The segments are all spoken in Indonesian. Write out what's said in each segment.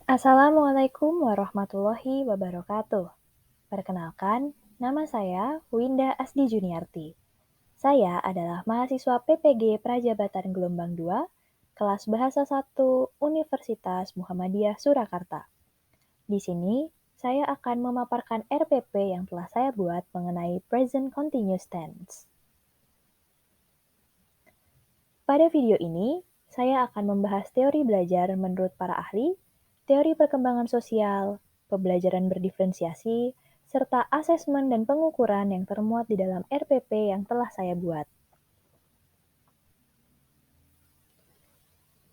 Assalamualaikum warahmatullahi wabarakatuh. Perkenalkan, nama saya Winda Asdi Juniarti. Saya adalah mahasiswa PPG Prajabatan Gelombang 2, kelas Bahasa 1 Universitas Muhammadiyah Surakarta. Di sini, saya akan memaparkan RPP yang telah saya buat mengenai Present Continuous Tense. Pada video ini, saya akan membahas teori belajar menurut para ahli, teori perkembangan sosial, pembelajaran berdiferensiasi, serta asesmen dan pengukuran yang termuat di dalam RPP yang telah saya buat.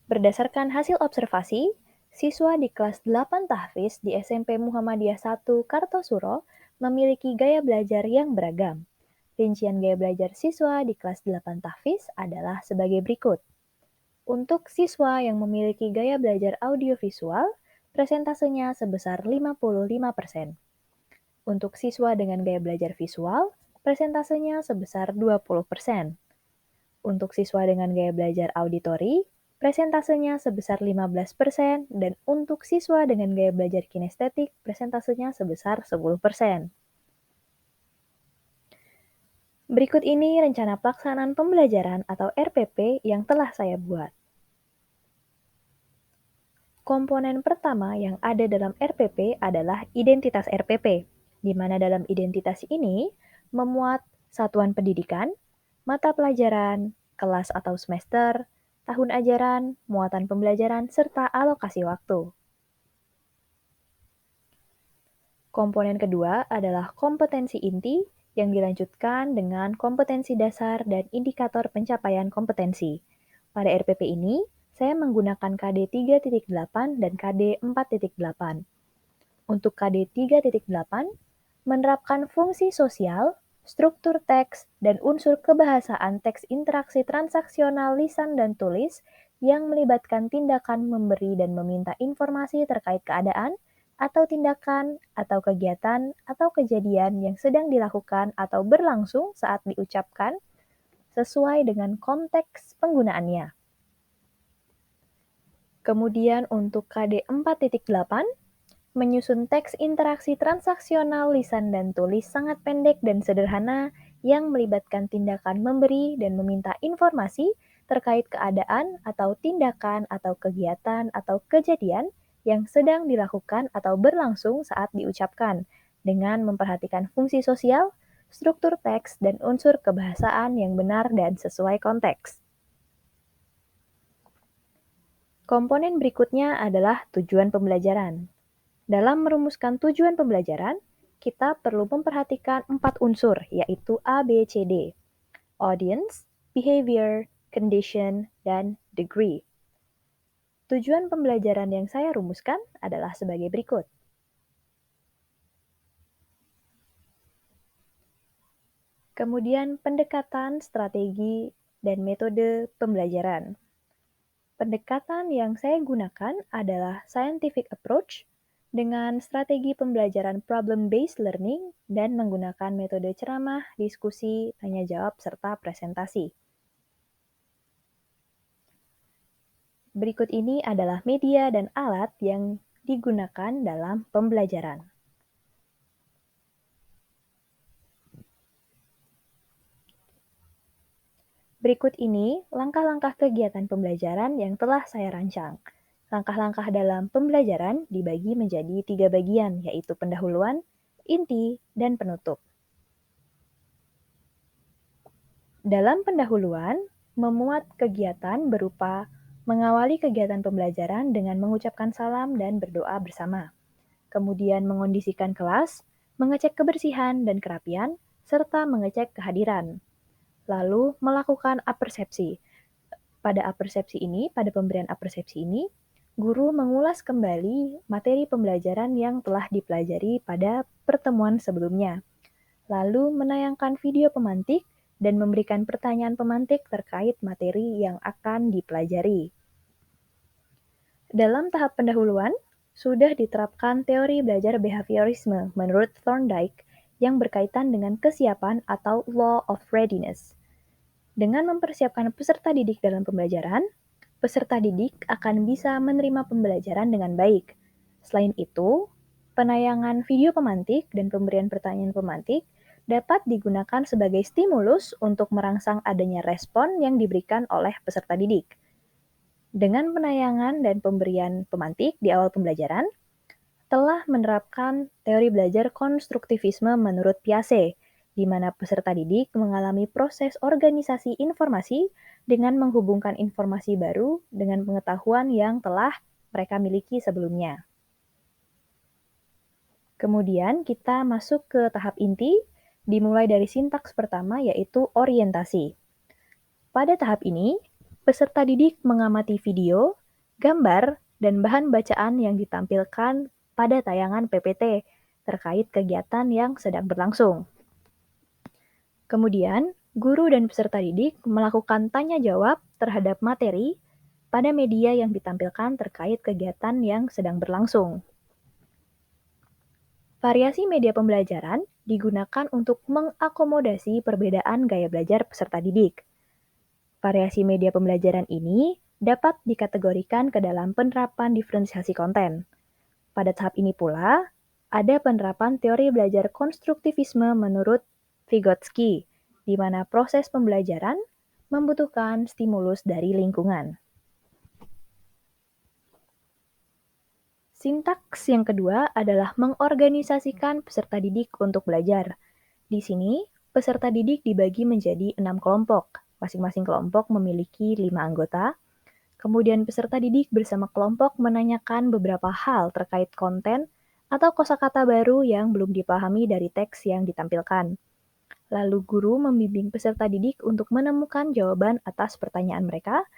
Berdasarkan hasil observasi, siswa di kelas 8 Tahfiz di SMP Muhammadiyah 1 Kartosuro memiliki gaya belajar yang beragam. Rincian gaya belajar siswa di kelas 8 Tahfiz adalah sebagai berikut. Untuk siswa yang memiliki gaya belajar audiovisual, presentasenya sebesar 55%. Untuk siswa dengan gaya belajar visual, presentasenya sebesar 20%. Untuk siswa dengan gaya belajar auditori, presentasenya sebesar 15%, dan untuk siswa dengan gaya belajar kinestetik, presentasenya sebesar 10%. Berikut ini rencana pelaksanaan pembelajaran atau RPP yang telah saya buat. Komponen pertama yang ada dalam RPP adalah identitas RPP, di mana dalam identitas ini memuat satuan pendidikan, mata pelajaran, kelas atau semester, tahun ajaran, muatan pembelajaran, serta alokasi waktu. Komponen kedua adalah kompetensi inti yang dilanjutkan dengan kompetensi dasar dan indikator pencapaian kompetensi. Pada RPP ini, saya menggunakan KD 3.8 dan KD 4.8. Untuk KD 3.8, menerapkan fungsi sosial, struktur teks, dan unsur kebahasaan teks interaksi transaksional lisan dan tulis yang melibatkan tindakan memberi dan meminta informasi terkait keadaan, atau tindakan, atau kegiatan, atau kejadian yang sedang dilakukan atau berlangsung saat diucapkan, sesuai dengan konteks penggunaannya. Kemudian untuk KD 4.8, menyusun teks interaksi transaksional lisan dan tulis sangat pendek dan sederhana yang melibatkan tindakan memberi dan meminta informasi terkait keadaan atau tindakan atau kegiatan atau kejadian yang sedang dilakukan atau berlangsung saat diucapkan, dengan memperhatikan fungsi sosial, struktur teks, dan unsur kebahasaan yang benar dan sesuai konteks. Komponen berikutnya adalah tujuan pembelajaran. Dalam merumuskan tujuan pembelajaran, kita perlu memperhatikan 4 unsur, yaitu A, B, C, D. Audience, behavior, condition, dan degree. Tujuan pembelajaran yang saya rumuskan adalah sebagai berikut. Kemudian pendekatan, strategi, dan metode pembelajaran. Pendekatan yang saya gunakan adalah scientific approach dengan strategi pembelajaran problem-based learning dan menggunakan metode ceramah, diskusi, tanya jawab, serta presentasi. Berikut ini adalah media dan alat yang digunakan dalam pembelajaran. Berikut ini langkah-langkah kegiatan pembelajaran yang telah saya rancang. Langkah-langkah dalam pembelajaran dibagi menjadi 3 bagian, yaitu pendahuluan, inti, dan penutup. Dalam pendahuluan, memuat kegiatan berupa mengawali kegiatan pembelajaran dengan mengucapkan salam dan berdoa bersama. Kemudian mengondisikan kelas, mengecek kebersihan dan kerapian, serta mengecek kehadiran. Lalu melakukan apersepsi. Pada pemberian apersepsi ini, guru mengulas kembali materi pembelajaran yang telah dipelajari pada pertemuan sebelumnya. Lalu menayangkan video pemantik dan memberikan pertanyaan pemantik terkait materi yang akan dipelajari. Dalam tahap pendahuluan, sudah diterapkan teori belajar behaviorisme menurut Thorndike yang berkaitan dengan kesiapan atau law of readiness. Dengan mempersiapkan peserta didik dalam pembelajaran, peserta didik akan bisa menerima pembelajaran dengan baik. Selain itu, penayangan video pemantik dan pemberian pertanyaan pemantik dapat digunakan sebagai stimulus untuk merangsang adanya respon yang diberikan oleh peserta didik. Dengan penayangan dan pemberian pemantik di awal pembelajaran, telah menerapkan teori belajar konstruktivisme menurut Piaget, di mana peserta didik mengalami proses organisasi informasi dengan menghubungkan informasi baru dengan pengetahuan yang telah mereka miliki sebelumnya. Kemudian kita masuk ke tahap inti, dimulai dari sintaks pertama yaitu orientasi. Pada tahap ini, peserta didik mengamati video, gambar, dan bahan bacaan yang ditampilkan pada tayangan PPT terkait kegiatan yang sedang berlangsung. Kemudian, guru dan peserta didik melakukan tanya jawab terhadap materi pada media yang ditampilkan terkait kegiatan yang sedang berlangsung. Variasi media pembelajaran digunakan untuk mengakomodasi perbedaan gaya belajar peserta didik. Variasi media pembelajaran ini dapat dikategorikan ke dalam penerapan diferensiasi konten. Pada tahap ini pula, ada penerapan teori belajar konstruktivisme menurut Vygotsky, di mana proses pembelajaran membutuhkan stimulus dari lingkungan. Sintaks yang kedua adalah mengorganisasikan peserta didik untuk belajar. Di sini, peserta didik dibagi menjadi 6 kelompok. Masing-masing kelompok memiliki 5 anggota. Kemudian peserta didik bersama kelompok menanyakan beberapa hal terkait konten atau kosakata baru yang belum dipahami dari teks yang ditampilkan. Lalu guru membimbing peserta didik untuk menemukan jawaban atas pertanyaan mereka,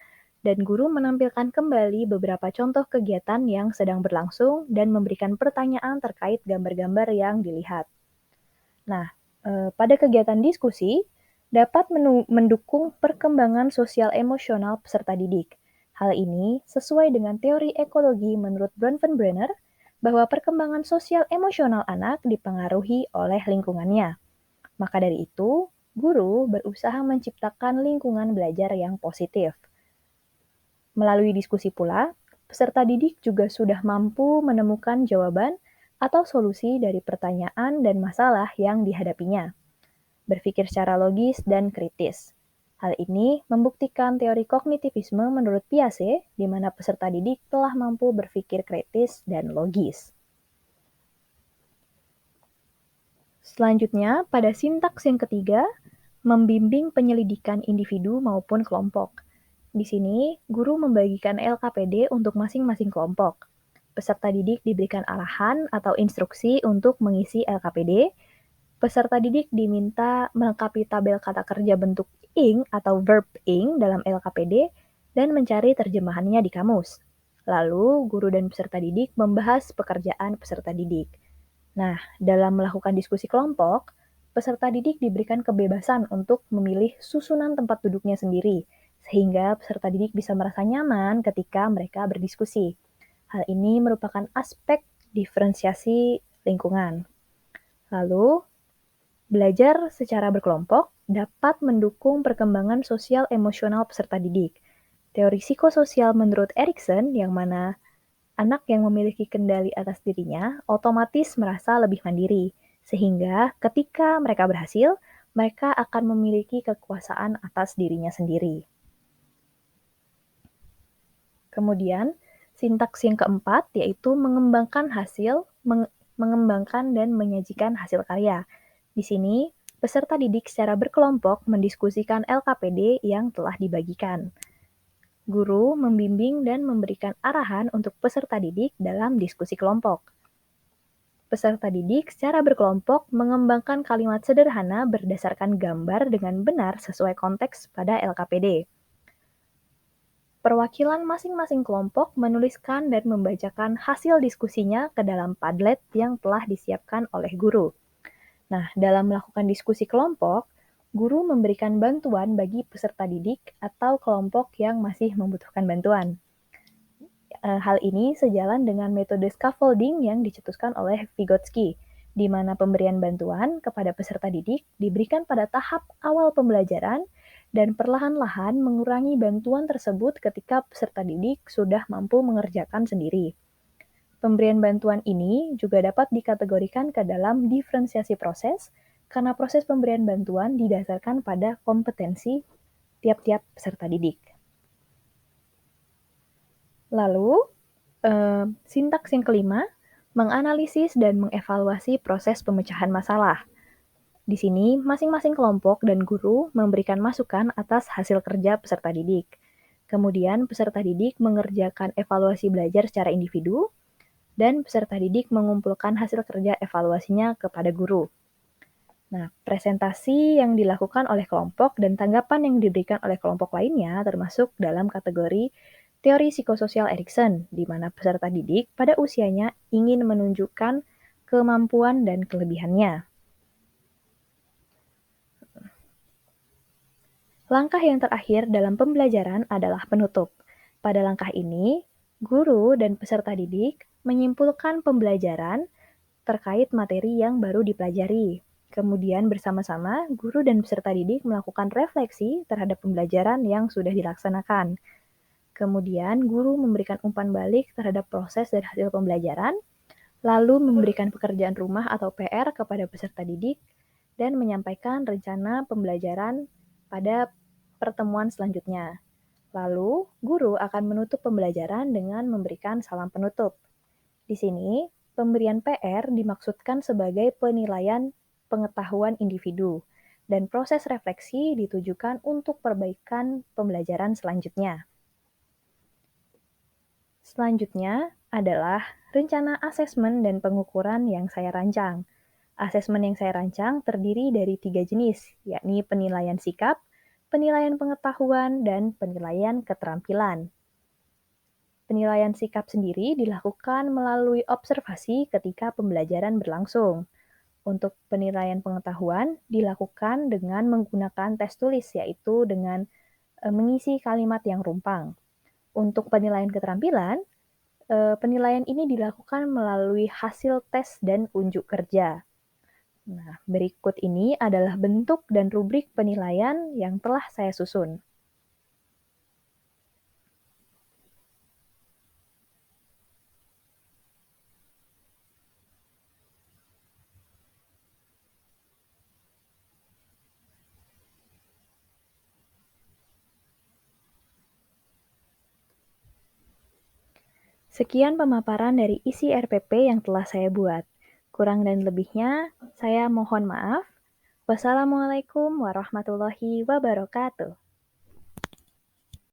dan guru menampilkan kembali beberapa contoh kegiatan yang sedang berlangsung dan memberikan pertanyaan terkait gambar-gambar yang dilihat. Nah, pada kegiatan diskusi, dapat mendukung perkembangan sosial emosional peserta didik. Hal ini sesuai dengan teori ekologi menurut Bronfenbrenner bahwa perkembangan sosial emosional anak dipengaruhi oleh lingkungannya. Maka dari itu, guru berusaha menciptakan lingkungan belajar yang positif. Melalui diskusi pula, peserta didik juga sudah mampu menemukan jawaban atau solusi dari pertanyaan dan masalah yang dihadapinya. Berpikir secara logis dan kritis. Hal ini membuktikan teori kognitivisme menurut Piaget, di mana peserta didik telah mampu berpikir kritis dan logis. Selanjutnya, pada sintaks yang ketiga, membimbing penyelidikan individu maupun kelompok. Di sini, guru membagikan LKPD untuk masing-masing kelompok. Peserta didik diberikan arahan atau instruksi untuk mengisi LKPD. Peserta didik diminta melengkapi tabel kata kerja bentuk ing atau verb ing dalam LKPD dan mencari terjemahannya di kamus. Lalu, guru dan peserta didik membahas pekerjaan peserta didik. Nah, dalam melakukan diskusi kelompok, peserta didik diberikan kebebasan untuk memilih susunan tempat duduknya sendiri, sehingga peserta didik bisa merasa nyaman ketika mereka berdiskusi. Hal ini merupakan aspek diferensiasi lingkungan. Lalu, belajar secara berkelompok dapat mendukung perkembangan sosial emosional peserta didik. Teori psikososial menurut Erikson, yang mana anak yang memiliki kendali atas dirinya otomatis merasa lebih mandiri, sehingga ketika mereka berhasil, mereka akan memiliki kekuasaan atas dirinya sendiri. Kemudian, sintaks yang keempat yaitu mengembangkan dan menyajikan hasil karya. Di sini, peserta didik secara berkelompok mendiskusikan LKPD yang telah dibagikan. Guru membimbing dan memberikan arahan untuk peserta didik dalam diskusi kelompok. Peserta didik secara berkelompok mengembangkan kalimat sederhana berdasarkan gambar dengan benar sesuai konteks pada LKPD. Perwakilan masing-masing kelompok menuliskan dan membacakan hasil diskusinya ke dalam Padlet yang telah disiapkan oleh guru. Nah, dalam melakukan diskusi kelompok, guru memberikan bantuan bagi peserta didik atau kelompok yang masih membutuhkan bantuan. Hal ini sejalan dengan metode scaffolding yang dicetuskan oleh Vygotsky, di mana pemberian bantuan kepada peserta didik diberikan pada tahap awal pembelajaran dan perlahan-lahan mengurangi bantuan tersebut ketika peserta didik sudah mampu mengerjakan sendiri. Pemberian bantuan ini juga dapat dikategorikan ke dalam diferensiasi proses, karena proses pemberian bantuan didasarkan pada kompetensi tiap-tiap peserta didik. Lalu, sintaks yang kelima, menganalisis dan mengevaluasi proses pemecahan masalah. Di sini, masing-masing kelompok dan guru memberikan masukan atas hasil kerja peserta didik. Kemudian, peserta didik mengerjakan evaluasi belajar secara individu, dan peserta didik mengumpulkan hasil kerja evaluasinya kepada guru. Nah, presentasi yang dilakukan oleh kelompok dan tanggapan yang diberikan oleh kelompok lainnya termasuk dalam kategori teori psikososial Erikson, di mana peserta didik pada usianya ingin menunjukkan kemampuan dan kelebihannya. Langkah yang terakhir dalam pembelajaran adalah penutup. Pada langkah ini, guru dan peserta didik menyimpulkan pembelajaran terkait materi yang baru dipelajari. Kemudian bersama-sama, guru dan peserta didik melakukan refleksi terhadap pembelajaran yang sudah dilaksanakan. Kemudian, guru memberikan umpan balik terhadap proses dan hasil pembelajaran, lalu memberikan pekerjaan rumah atau PR kepada peserta didik, dan menyampaikan rencana pembelajaran pada pertemuan selanjutnya. Lalu, guru akan menutup pembelajaran dengan memberikan salam penutup. Di sini, pemberian PR dimaksudkan sebagai penilaian pengetahuan individu, dan proses refleksi ditujukan untuk perbaikan pembelajaran selanjutnya. Selanjutnya adalah rencana asesmen dan pengukuran yang saya rancang. Asesmen yang saya rancang terdiri dari 3 jenis, yakni penilaian sikap, penilaian pengetahuan, dan penilaian keterampilan. Penilaian sikap sendiri dilakukan melalui observasi ketika pembelajaran berlangsung. Untuk penilaian pengetahuan dilakukan dengan menggunakan tes tulis, yaitu dengan mengisi kalimat yang rumpang. Untuk penilaian keterampilan, penilaian ini dilakukan melalui hasil tes dan unjuk kerja. Nah, berikut ini adalah bentuk dan rubrik penilaian yang telah saya susun. Sekian pemaparan dari isi RPP yang telah saya buat. Kurang dan lebihnya, saya mohon maaf. Wassalamualaikum warahmatullahi wabarakatuh.